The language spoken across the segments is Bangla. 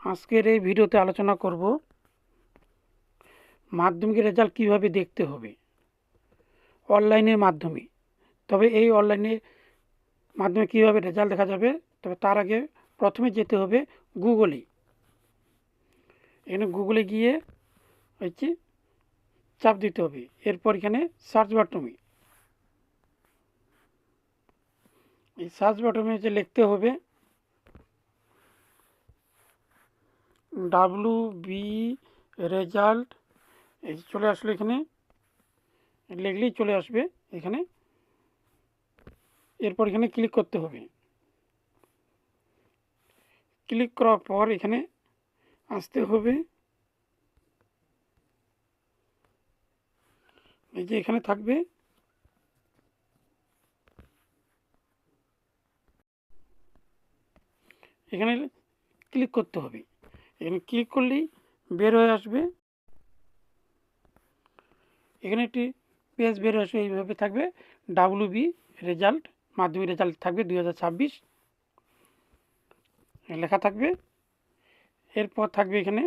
আজকের এই ভিডিওতে আলোচনা করব মাধ্যমিকের রেজাল্ট কিভাবে দেখতে হবে অনলাইনের মাধ্যমে। তবে এই অনলাইনের মাধ্যমে কিভাবে রেজাল্ট দেখা যাবে, তবে তার আগে প্রথমে যেতে হবে গুগলে। এখানে গুগলে গিয়ে হচ্ছে চাপ দিতে হবে, এরপর এখানে সার্চ বাটনে, এই সার্চ বাটনে যে লিখতে হবে WB রেজাল্ট, এই চলে আসলো। এখানে লিখলেই চলে আসবে এখানে। এরপর এখানে ক্লিক করতে হবে। ক্লিক করার পর এখানে আসতে হবে, এই যে এখানে থাকবে এখানে ক্লিক করতে হবে। এখানে ক্লিক করলেই বের হয়ে আসবে, এখানে একটি পেজ বের হয়ে আসবে। এইভাবে থাকবে WB রেজাল্ট, মাধ্যমিক রেজাল্ট থাকবে 2026 লেখা থাকবে। এরপর থাকবে এখানে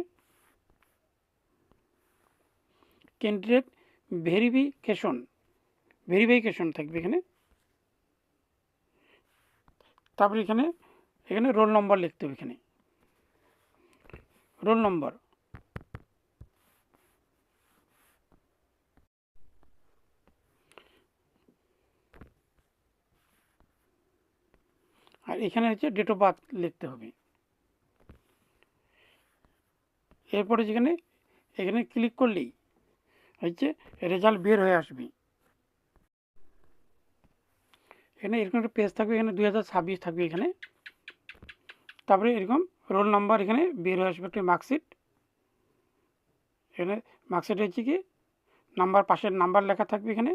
ক্যান্ডিডেট ভেরিফিকেশন থাকবে এখানে। তারপরে এখানে রোল নম্বর লিখতে হবে। এখানে রোল নম্বর, আর এখানে হচ্ছে ডেট অফ বার্থ লিখতে হবে। এরপরে এখানে ক্লিক করলেই হচ্ছে রেজাল্ট বের হয়ে আসবে। এখানে এরকম একটা পেজ থাকবে, এখানে 2026 থাকবে এখানে। তারপরে এরকম রোল নাম্বার এখানে বের হয়ে আসবে, একটা মার্কশিট। এখানে মার্কশিট হচ্ছে কি নাম্বার, পাশের নাম্বার লেখা থাকবে এখানে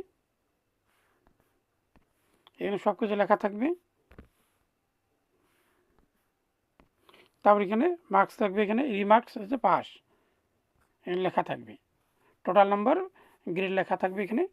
সব কিছু লেখা থাকবে। তারপর এখানে মার্কস থাকবে, এখানে রিমার্কস হচ্ছে পাস এখানে লেখা থাকবে। টোটাল নাম্বার গ্রেড লেখা থাকবে এখানে।